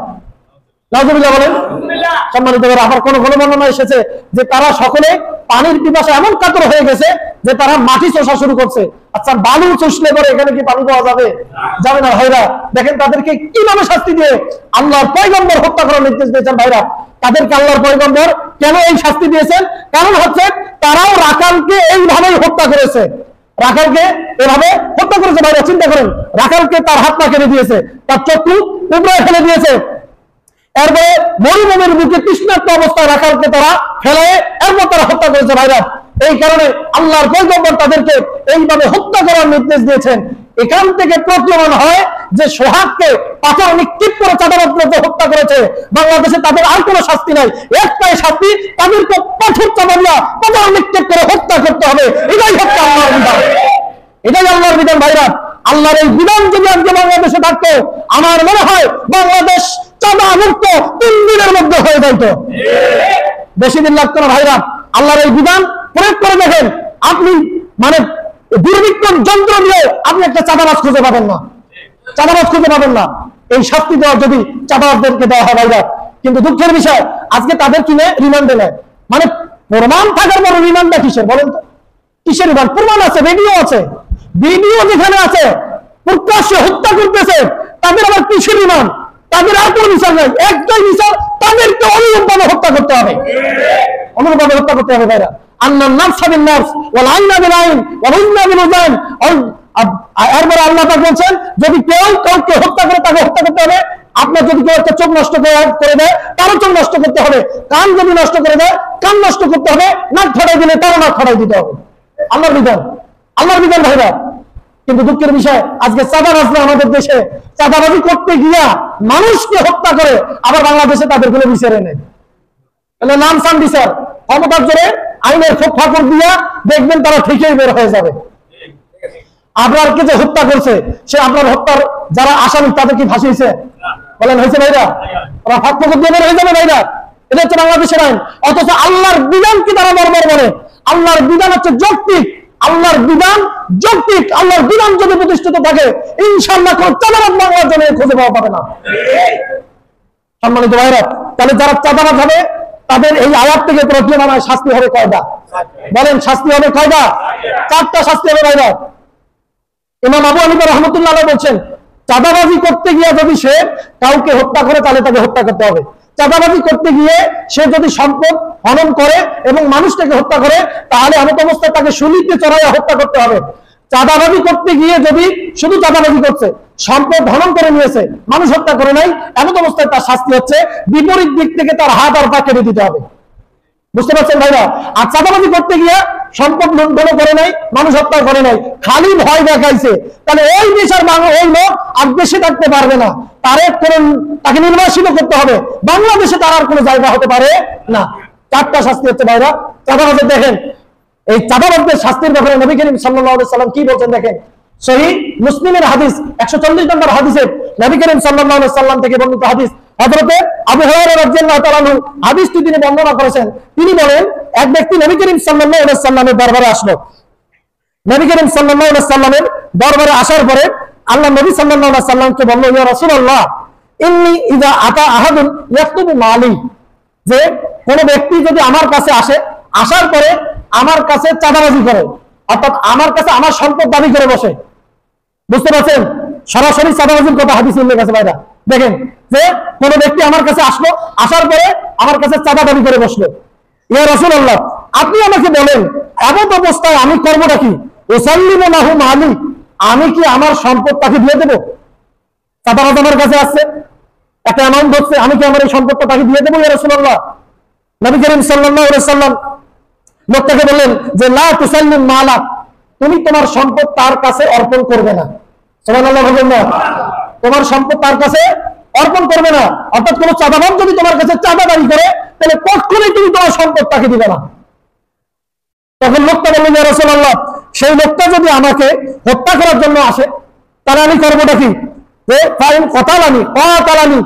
Speaker 2: নাউজুবিল্লাহ বলেন। সম্মানিত ভাইরা, আবার কোন বর্ণনা এসেছে যে তারা সকলে পানির পিপাসায় এমন কাতর হয়ে গেছে যে তারা মাটি চষা শুরু করছে। আচ্ছা, বালু চষলে পরে এখানে কি পানি পাওয়া যাবে? যাবে না। ভাইরা দেখেন তাদেরকে কিভাবে শাস্তি দিয়ে আল্লাহর পয়গম্বর হত্যা করার নির্দেশ দিয়েছেন। ভাইরা তাদেরকে আল্লাহর পয়গম্বর কেন এই শাস্তি দিয়েছেন? কারণ হচ্ছে তারাও রাখালকে এইভাবেই হত্যা করেছে, রাখালকে এভাবে হত্যা করেছে। ভাইরা চিন্তা করেন, রাখালকে তার হাত পা কেটে দিয়েছে, তার চক্ষু উপরে ফেলে দিয়েছে, এরপরে মরুভূমির বুকে তৃষ্ণার্ত অবস্থায় রাখালকে তারা ফেলে এরপর তারা হত্যা করেছে। ভাইরা এই কারণে আল্লাহর পয়গম্বর তাদেরকে এইভাবে হত্যা করার নির্দেশ দিয়েছেন। এখান থেকে প্রতীয়মান হয় যে সোহাগকে পাথর নিক্ষেপ করে চাঁদাবাজকে হত্যা করেছে, বাংলাদেশে তাদের আর কোনো শাস্তি নাই, একটাই শাস্তি, তাদেরকে পাথর চাঁদা দিয়া পাথর নিক্ষেপ করে হত্যা করতে হবে। এটাই হচ্ছে আল্লাহর বিধান, এটাই আল্লাহর বিধান। ভাইরা, আল্লাহর এই বিধান যদি আজকে বাংলাদেশে থাকতো, আমার মনে হয় বাংলাদেশ চাঁদা মুক্ত 3 দিনের মধ্যে হয়ে যাইত, বেশি দিন লাগতো না। ভাইরা, আল্লাহর এই বিধান প্রয়োগ করে দেখেন, আপনি মানে দুর্বৃত্তর যন্ত্র দিয়ে আপনি একটা চাঁদাবাজ খুঁজে পাবেন না, চাঁদাবাজ খুঁজে পাবেন না। এই শাস্তি দেওয়া যদি চাঁদাবাজদেরকে দেওয়া হয় ভাইরা, কিন্তু দুঃখের বিষয় আজকে তাদের কিনে রিমান্ডে নেয়। মানে প্রমাণ থাকার পর রিমান্ডটা কিসের বলেন তো? কিসের রিমান্ড? প্রমাণ আছে, ভিডিও আছে, ভিডিও যেখানে আছে প্রকাশ্যে হত্যা করতেছে, তাদের আবার কিসের রিমান্ড? তাদের আর কোনো বিচার নাই, একটাই বিচার, তাদেরকে অনুরূপভাবে হত্যা করতে হবে, অনুরূপভাবে হত্যা করতে হবে। ভাইরা, আন্নান নাফসা বিন নাফস ওয়াল আইনা বিল আইন ওয়াল উযনা বিল উযান। এরপরে আল্লাহ পাক বলেন, যদি কেউ কাউকে হত্যা করে তাকে হত্যা করতে হবে। আপনার যদি কেউ একটা চোখ নষ্ট করে দেয়, তারও চোখ নষ্ট করতে হবে। কান যদি নষ্ট করে দেয়, কান নষ্ট করতে হবে। নাক ফাটাই দিলে তারও নাক ফাটাই দিতে হবে। আল্লাহর বিধান, আল্লাহর বিধান। ভাইরা, কিন্তু দুঃখের বিষয় আজকে চাঁদাবাজরা আমাদের দেশে চাঁদাবাজি করতে গিয়া মানুষকে হত্যা করে, আবার বাংলাদেশে তাদের কোনো বিচারে নেই। তাহলে নাম সাম বিচার, ক্ষমতার জোরে আইনের ফোক ফাঁকর দিয়া দেখবেন তারা ঠিকই বের হয়ে যাবে। আপনারকে যে হত্যা করছে, সে আপনার হত্যার যারা আসামি তাদের কি ফাঁসিয়েছে? বলেন হয়েছে ভাইরা? ওরা ফাঁক ফাঁকর দিয়ে বের হয়ে যাবে ভাইরা। এটা হচ্ছে বাংলাদেশের আইন। অথচ আল্লাহর বিধান কি তারা বর্বর বলে? আল্লাহর বিধান হচ্ছে যৌক্তিক, আল্লাহর বিধান যৌক্তিক। আল্লাহর বিধান যদি প্রতিষ্ঠিত থাকে, ইনশাআল্লাহ কোন চাঁদাবাজ বাংলার জন্য খুঁজে পাওয়া পাবে না। সম্মানিত ভাইরা, তাহলে যারা চাঁদাবাজ হবে তাদের এই আয়াত থেকে প্রতীয়মান হয় শাস্তি হবে কয়টা? বলেন, শাস্তি হবে কয়টা? 4টা শাস্তি হবে ভাইরা। ইমাম আবু হানিফা রাহমাতুল্লাহ আলাইহি বলছেন, চাঁদাবাজি করতে গিয়ে যদি সে কাউকে হত্যা করে তাহলে তাকে হত্যা করতে হবে। চাঁদাবাজি করতে গিয়ে সে যদি সম্পদ হনন করে এবং মানুষটাকে হত্যা করে, তাহলে এমত অবস্থায় তাকে শুলিতে চড়াইয়া হত্যা করতে হবে। চাঁদাবাজি করতে গিয়ে যদি শুধু চাঁদাবাজি করছে, সম্পদ হনন করে নিয়েছে, মানুষ হত্যা করে নাই, এমন অবস্থায় তার শাস্তি হচ্ছে বিপরীত দিক থেকে তার হাত আর পা কেটে দিতে হবে। বুঝতে পারছেন ভাইরা? আর চাঁদাবাজি করতে গিয়ে সম্পদ লুণ্ঠন করে নাই, মানুষ হত্যা করে নাই, খালি ভয় দেখাইছে, তাহলে ওই দেশের ওই লোক আর দেশে থাকতে পারবে না, তাকে নির্বাসিত করতে হবে। বাংলাদেশে তার আর কোনো জায়গা হতে পারে না। 4টা শাস্তি হচ্ছে ভাইরা চাঁদাবাজের। দেখেন এই চাঁদাবাজদের শাস্তির ব্যাপারে নবী করিম সাল্লাল্লাহু আলাইহি সাল্লাম কি বলছেন দেখেন। সহিহ মুসলিমের হাদিস 140 নম্বর হাদিসে নবী করিম সাল্লাল্লাহু আলাইহি সাল্লাম থেকে বর্ণিত হাদিস, হযরত আবু হুরায়রা রাদিয়াল্লাহু তাআলা আনহু হাদিসটি তিনি বর্ণনা করেছেন। তিনি বলেন, এক ব্যক্তি নবী করিম সাল্লাল্লাহু আলাইহি সাল্লামের দরবারে আসলো। নবী করিম সাল্লাল্লাহু আলাইহি সাল্লামের দরবারে আসার পরে আল্লাহ নবী সাল্লাল্লাহু আলাইহি সাল্লামকে বলল, ইয়া রাসূলুল্লাহ ইন্নী ইযা আতা আহাদুন ইয়াকতুবু মালি, যে কোন ব্যক্তি যদি আমার কাছে আসে, আসার পরে আমার কাছে চাঁদাবাজি করে, অর্থাৎ আমার কাছে আমার সম্পদ দাবি করে বসে। বুঝতে পারছেন? সরাসরি চাঁদাবাজির কথা হাদিসে উল্লেখ আছে ভাইরা। দেখেন যে কোন ব্যক্তি আমার কাছে আসলো, আসার পরে আমার কাছে চাঁদা দাবি করে বসলো। ইয়া রাসূলুল্লাহ, আপনি আমাকে বলেন এমন অবস্থায় আমি করবোটা কি? উসাল্লিমু লাহু মালি, আমি কি আমার সম্পদ তাকে দিয়ে দেবো? চাঁদাবাজ আমার কাছে আসছে, একটা অ্যামাউন্ট হচ্ছে, আমি কি আমার এই সম্পদটা তাকে দিয়ে দেবো? ইয়া রাসূলুল্লাহ, নবী করিম সাল্লাল্লাহু আলাইহি সাল্লাম লোকটাকে বললেন যে লা তুসাল্লিম মালাক, তুমি তোমার সম্পদ তার কাছে অর্পণ করবে না। সুবহানাল্লাহ বলবেন না? তোমার সম্পদ তার কাছে অর্পণ করবে না। অর্থাৎ কোন চাঁদাবাজ যদি তোমার কাছে চাঁদা দাবি করে, তাহলে কখনোই তুমি তোমার সম্পদ তাকে দিবে না। তখন লোকটা বললেন, ইয়া রাসূলুল্লাহ, সেই লোকটা যদি আমাকে হত্যা করার জন্য আসে, তাহলে আমি করবোটা কি? যে ফাইন কতালানি,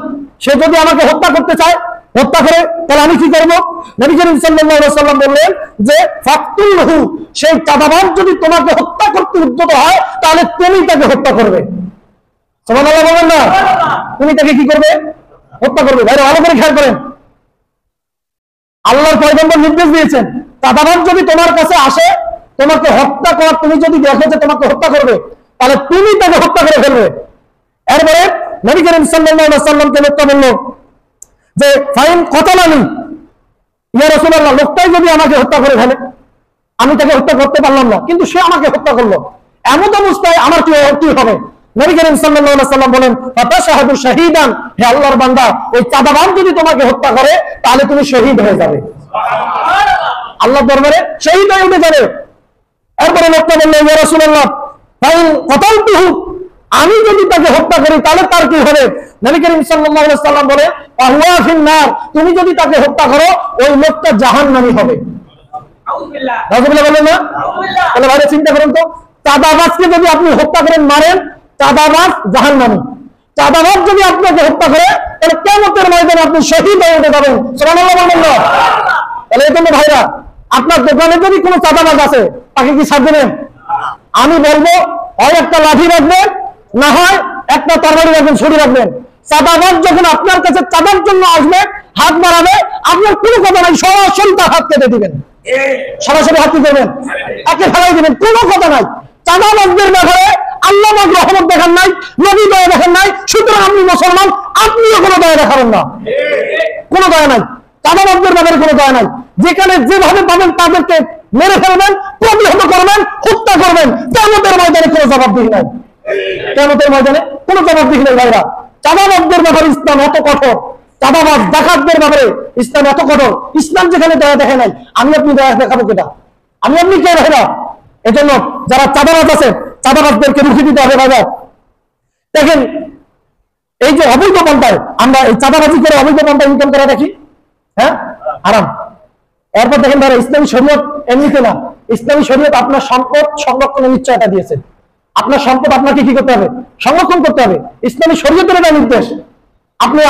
Speaker 2: সে যদি আমাকে হত্যা করতে চায়, হত্যা করে, তাহলে আমি কি করবো? নবী করিম সাল্লাল্লাহু আলাইহি সাল্লাম বললেন যে ফাকতুলহু, সেই চাঁদাবাজ যদি তোমাকে হত্যা করতে উদ্যত হয়, তাহলে তুমি তাকে হত্যা করবে। সুবহানাল্লাহ বলেন না? তুমি তাকে কি করবে? হত্যা করবে। ভাইরা ভালো করে খেয়াল করেন, আল্লাহর পয়গম্বর নির্দেশ দিয়েছেন, চাঁদাবাজ যদি তোমার কাছে আসে, তোমাকে হত্যা করার, তুমি যদি দেখো যে তোমাকে হত্যা করবে, তাহলে তুমি তাকে হত্যা করে ফেলবে। এরপরে নবী করিম সাল্লাল্লাহু আলাইহি সাল্লামকে লোকটা বলল যে ফাইন কতালানি, ইয়া রাসূলুল্লাহ, লোকটাই যদি আমাকে হত্যা করে ফেলে, আমি তাকে হত্যা করতে পারলাম না, কিন্তু সে আমাকে হত্যা করলো, এমন অবস্থায় আমার কি হবে? নবী করিম সাল্লাল্লাহু আলাইহি সাল্লাম বলেন, ফাতাশহাদু শাহীদান, হে আল্লাহর বান্দা, ওই চাঁদাবাজ যদি তোমাকে হত্যা করে, তাহলে তুমি শহীদ হয়ে যাবে। আল্লাহ দরবারে শহীদ হয়ে উঠে যাবে। এরপরে লোকটা বললেন, ইয়া রাসূলুল্লাহ ফাইন কতালতুহু, আমি যদি তাকে হত্যা করি তাহলে তার কি হবে? নবী করিম সাল্লাল্লাহু আলাইহি ওয়াসাল্লাম বলে, ফাহুয়া ফিন-নার, তুমি যদি তাকে হত্যা করো ওই লোকটা জাহান্নামী হবে। আউযুবিল্লাহ, আউযুবিল্লাহ বলেন না? তাহলে ভাই চিন্তা করুন তো, চাঁদাবাজকে যদি আপনি হত্যা করেন, মারেন, চাঁদাবাজ জাহান্নামী। চাঁদাবাজ যদি আপনাকে হত্যা করে তাহলে কিয়ামতের ময়দানে আপনি শহীদ হয়ে উঠে যাবেন। সুবহানাল্লাহ বলেন না? তাহলে এই জন্য ভাইরা, আপনার দোকানে যদি কোনো চাঁদাবাজ আছে তাকে কি ছাড় দেবেন? আমি বলবো হয় একটা লাঠি রাখবেন, না হয় একটা তরবারি রাখবেন, ছুরি রাখবেন। চাঁদাবাজ যখন আপনার কাছে চাঁদার জন্য আসবে, হাত বাড়াবে, আপনার কোনো কথা নাই, সরাসরি তার হাত কেটে দিবেন, সরাসরি হাত দিবেন, একে ফেলাই দিবেন, কোনো কথা নাই। চাঁদাবাজদের ব্যাপারে আল্লাহ রহমত দেখান নাই, নবী দয়া দেখান নাই, সুতরাং আপনি মুসলমান, আপনিও কোনো দয়া দেখাবেন না, কোনো দয়া নাই। চাঁদাবাজদের ব্যাপারে কোনো দয়া নাই। যেখানে যেভাবে পাবেন তাদেরকে মেরে ফেলবেন, প্রতিহত করবেন, হত্যা করবেন, কিয়ামতের ময়দানে কোনো জবাবদিহি নাই, কিয়ামতের ময়দানে কোনো জবাবদিহি নাই। ভাইরা, চাঁদাবাজদের ব্যাপারে ইসলাম এত কঠোর, চাঁদাবাজ ডাকাতদের ব্যাপারে ইসলাম এত কঠোর। ইসলাম যেখানে দয়া দেখে নাই, আমি আপনি দয়া দেখাবো কেটা? আমি আপনি কে ভাইরা? এজন্য যারা চাঁদাবাজ আছে, চাঁদাবাজদেরকে রুখে দিতে হবে। ভাইরা দেখেন, এই যে অবৈধ পন্থায় আমরা এই চাঁদাবাজি করে অবৈধ পন্থায় ইনকাম করা দেখি, হ্যাঁ আরাম। এরপর দেখেন ভাইরা, ইসলামী শরীয়ত এমনিতে না, ইসলামী শরীয়ত আপনার সম্পদ সংরক্ষণের নিশ্চয়তা দিয়েছে। আপনার সম্পদ আপনাকে কি করতে হবে? সংরক্ষণ করতে হবে। ইসলামী শরীয়তের এটা নির্দেশ। আপনি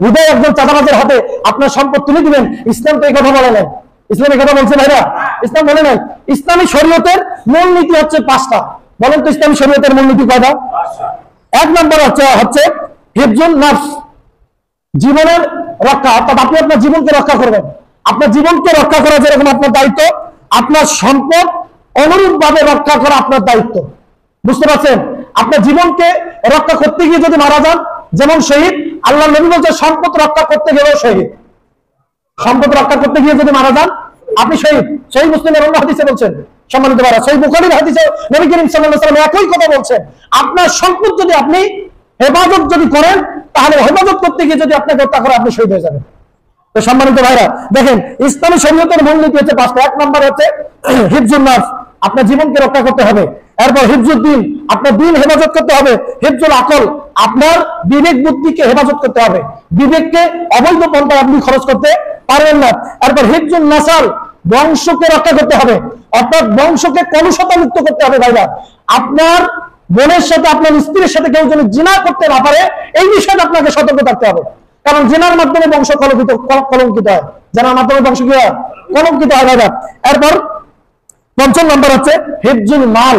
Speaker 2: হৃদয় একজন চাঁদাবাজের হাতে আপনার সম্পদ তুলে দিবেন, ইসলাম তো এই কথা বলে নাই। ইসলাম এই কথা বলছে ভাইরা? ইসলাম বলে নাই। ইসলামী শরীয়তের মূলনীতি হচ্ছে 5টা। বলেন তো ইসলামী শরীয়তের মূলনীতি কয়টা? 1 নম্বর হচ্ছে হিফজুন নাফস, জীবনের রক্ষা, অর্থাৎ আপনি আপনার জীবনকে রক্ষা করবেন। আপনার জীবনকে রক্ষা করা যেরকম আপনার দায়িত্ব, আপনার সম্পদ অনুরূপ ভাবে রক্ষা করা আপনার দায়িত্ব। বুঝতে পারছেন? আপনার জীবনকে রক্ষা করতে গিয়ে যদি মারা যান, যেমন শহীদ, আল্লাহ নবী বলছে সম্পদ রক্ষা করতে গেলেও শহীদ। সম্পদ রক্ষা করতে গিয়ে যদি মারা যান, আপনি শহীদ। সহিহ মুসলিমের অন্য হাদিসে বলছেন, সম্মানিত ভাইরা, সহিহ বুখারীর হাদিসে নবী করিম সাল্লাল্লাহু আলাইহি ওয়াসাল্লাম একই কথা বলছেন। আপনার সম্পদ যদি আপনি হেফাজত যদি করেন, তাহলে হেফাজত করতে গিয়ে যদি আপনাকে হত্যা করে, আপনি শহীদ হয়ে যাবেন। তো সম্মানিত ভাইরা দেখেন, ইসলামী শরীয়তের মূলনীতি হচ্ছে 5টা। 1 নম্বর হচ্ছে হিফজুন নাফস, আপনার জীবনকে রক্ষা করতে হবে। এরপর হিফজুদ্দিন, আপনার দিন হেফাজত করতে হবে। হিফজুল আকল, আপনার বিবেক বুদ্ধিকে হেফাজত করতে হবে। বিবেককে অবৈধ পন্থায় আপনি খরচ করতে পারবেন না। এরপর হিফজুন নাসাল, বংশকে রক্ষা করতে হবে, অর্থাৎ বংশকে কলুষতা মুক্ত করতে হবে। ভাইরা, আপনার বোনের সাথে, আপনার স্ত্রীর সাথে কেউ যেন জিনা করতে না পারে, এই বিষয়ে আপনাকে সতর্ক থাকতে হবে। কারণ জিনার মাধ্যমে বংশ কলঙ্কিত হয়, জিনার মাধ্যমে বংশ কি হয়? কলঙ্কিত হয়। ভাইরা, এরপর 5 নম্বর হচ্ছে হিফজুল মাল,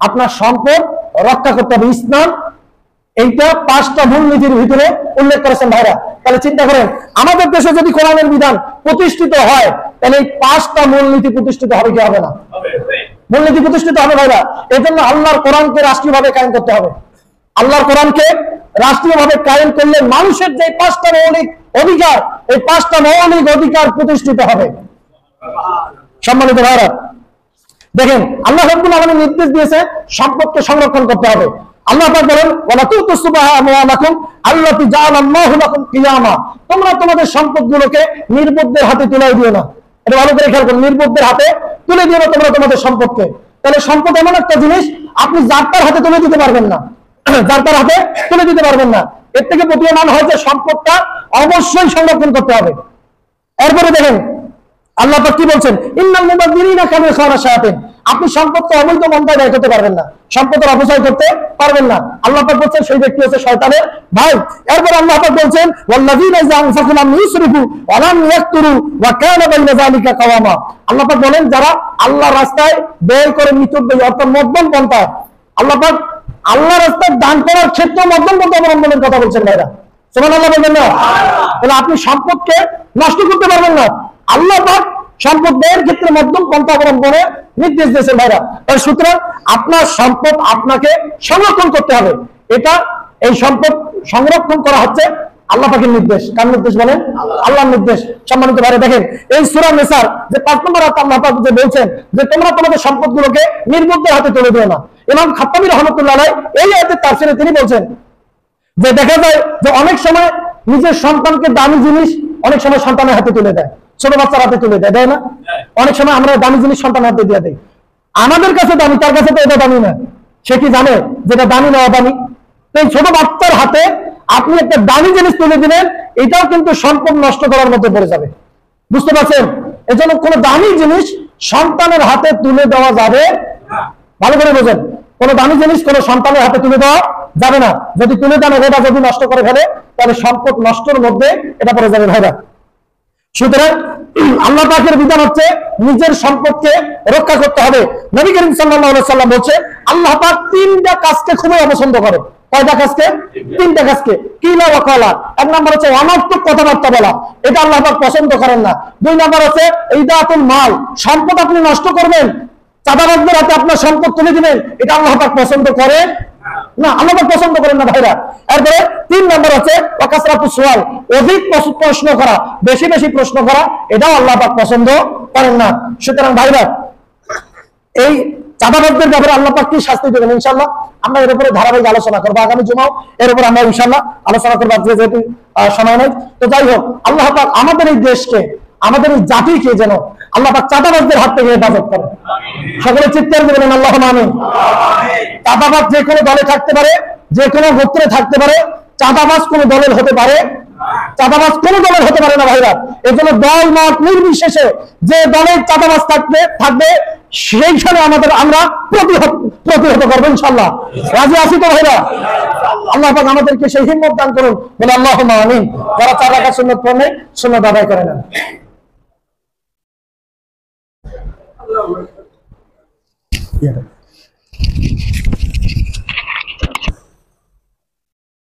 Speaker 2: আপনার সম্পদ রক্ষা করতে হবে। ইসলাম এইটা 5টা মূলনীতির ভিতরে উল্লেখ করেছেন। ভাইরা, তাহলে চিন্তা করেন, আমাদের দেশে যদি কোরআনের বিধান প্রতিষ্ঠিত হয়, তাহলে এই 5টা মূলনীতি প্রতিষ্ঠিত হবে কি হবে না? মূলনীতি প্রতিষ্ঠিত হবে। ভাইরা, এই জন্য আল্লাহর কোরআনকে রাষ্ট্রীয়ভাবে কায়েম করতে হবে। আল্লাহর কোরআনকে রাষ্ট্রীয়ভাবে কায়েম করলে মানুষের যে 5টা মৌলিক অধিকার, এই 5টা মৌলিক অধিকার প্রতিষ্ঠিত হবে। সম্মানিত ভাইরা দেখেন, আল্লাহ রাব্বুল আলামিন নির্দেশ দিয়েছে সম্পদকে সংরক্ষণ করতে হবে। আল্লাহ পাক বলেন, ওয়ালা তুতুসুবাহা আমওয়ালাকুম আল্লাতী জাআলাল্লাহু লাকুম কিয়ামা, তোমরা তোমাদের সম্পদগুলোকে নির্বোধদের হাতে তুলে দিও না। এটা ভালো করে খেয়াল করুন, নির্বোধদের হাতে তুলে দিও না তোমরা তোমাদের সম্পদকে। তাহলে সম্পদ এমন একটা জিনিস, আপনি যার তার হাতে তুলে দিতে পারবেন না, যার তার হাতে তুলে দিতে পারবেন না। এর থেকে প্রতীয়মান হয় যে সম্পদটা অবশ্যই সংরক্ষণ করতে হবে। এরপরে দেখেন আল্লাহ পাক কি বলছেন, ইন্নাল মুবাযযিরিনা কানু ইখওয়ানা শায়াতিন, আপনি সম্পদকে অবৈধ পন্থায় ব্যয় করতে পারবেন না, সম্পদের অপচয় করতে পারবেন না। আল্লাহ পাক বলছেন সেই ব্যক্তি হচ্ছে শয়তানের ভাই। এরপর আল্লাহ পাক বলছেন, ওয়াল্লাযীনা ইযা আনফাকু লাম ইউসরিফু ওয়া লাম ইয়াকতুরু ওয়া কানা বাইনা যালিকা কাওয়ামা। আল্লাহ পাক বলেন, যারা আল্লাহর রাস্তায় ব্যয় করে মিতব্যয়ী, অর্থাৎ মধ্যম পন্থা। আল্লাহ পাক আল্লাহর রাস্তায় দান করার ক্ষেত্রে মধ্যম পন্থা অবলম্বনের কথা বলছেন। ভাইরা, সুবহানাল্লাহ বলবেন না? তাহলে আপনি সম্পদকে নষ্ট করতে পারবেন না। আল্লাহ পাক সম্পদ ব্যয়ের ক্ষেত্রে মধ্যম পন্থা অবলম্বনের নির্দেশ দিয়েছেন। ভাইরা, সুতরাং আপনার সম্পদ আপনাকে সংরক্ষণ করতে হবে। এটা এই সম্পদ সংরক্ষণ করা হচ্ছে আল্লাহ পাকের নির্দেশ। কার নির্দেশ বলেন? আল্লাহর নির্দেশ। সম্মানিত ভাইরা দেখেন, এই সূরা নিসার যে 5 নম্বর আয়াত আল্লাহ পাক যে বলছেন যে তোমরা তোমাদের সম্পদগুলোকে নির্বোধদের হাতে তুলে দিও না। ইমাম খাত্তাবী রাহমাতুল্লাহ আলাইহি এই আয়াতের তাফসীরে তিনি বলছেন যে দেখা যায় যে অনেক সময় নিজের সন্তানকে দামি জিনিস অনেক সময় সন্তানের হাতে তুলে দেয়। ছোট বাচ্চার হাতে তুলে দেয়, দেয় না? অনেক সময় আমরা দামি জিনিস সন্তানের হাতে দিয়ে দেয়, আমাদের কাছে দামি, তার কাছে তো এটা দামি না। সে কি জানে যেটা দামি না অদামি? তো এই ছোট বাচ্চার হাতে আপনি একটা দামি জিনিস তুলে দিলেন, এটাও কিন্তু সম্পদ নষ্ট করার মধ্যে পড়ে যাবে। বুঝতে পারছেন? এজন্য কোন দামি জিনিস সন্তানের হাতে তুলে দেওয়া যাবে, ভালো করে বোঝেন, কোন দামি জিনিস কোন সন্তানের হাতে তুলে দেওয়া যাবে না। যদি তুলে দেন, এটা যদি নষ্ট করে ফেলে, তাহলে সম্পদ নষ্টের মধ্যে এটা পড়ে যাবে ভাইরা। সুতরাং আল্লাহ পাকের বিধান হচ্ছে নিজের সম্পদকে রক্ষা করতে হবে। নবী করিম সাল্লাল্লাহু আলাইহি সাল্লাম বলছে আল্লাহ পাক তিনটা কাজকে খুবই অপছন্দ করে। কয়টা কাজকে? তিনটা কাজকে। কিলা ওয়া কালা। এক নম্বর হচ্ছে অনর্থক কথাবার্তা বলা, এটা আল্লাহ পাক পছন্দ করেন না। দুই নম্বর হচ্ছে ইদাতুল মাল, সম্পদ আপনি নষ্ট করবেন, চাঁদাবাজদের হাতে আপনার সম্পদ তুলে দিবেন, এটা আল্লাহ পাক পছন্দ করে না, আল্লাহ পাক পছন্দ করেন না ভাইরা। এরপরে তিন নম্বর হচ্ছে ওয়াকাসরাতুস সুআল, অধিক প্রশ্ন করা, বেশি বেশি প্রশ্ন করা, এটাও আল্লাহ পাক পছন্দ করেন না। সুতরাং ভাইরা, এই চাঁদাবাজদের ব্যাপারে আল্লাহ পাক কি শাস্তি দেবেন ইনশাআল্লাহ আমরা এর উপরে ধারাবাহিক আলোচনা করবো। আগামী জুমাও এর উপর আমরা ইনশাআল্লাহ আলোচনা করবো, যেহেতু সময় নেই। তো যাই হোক, আল্লাহ পাক আমাদের এই দেশকে, আমাদের এই জাতিকে যেন আল্লাহ পাক চাঁদাবাজদের হাত থেকে হেফাজত করেন। সকলে চিৎকার করে বলেন আল্লাহুম্মা আমিন। চাঁদাবাজ যে কোনো দলে থাকতে পারে, যে কোনো গোত্রে থাকতে পারে, চাঁদাবাজ কোনো দলের হতে পারে, চাঁদাবাজ কোনো দলের হতে পারে না ভাইরা। এই জন্য দল মত নির্বিশেষে যে দলের চাঁদাবাজ থাকবে সেইখানে আমরা প্রতিহত করবো ইনশাআল্লাহ। রাজি আছি তো ভাইরা? আল্লাহ পাক আমাদেরকে সেই হিম্মত দান করুন, বলে আল্লাহুম্মা আমিন। যারা চাঁদা সুন্নাত পড়ে সুন্নাত আদায় করে নেন।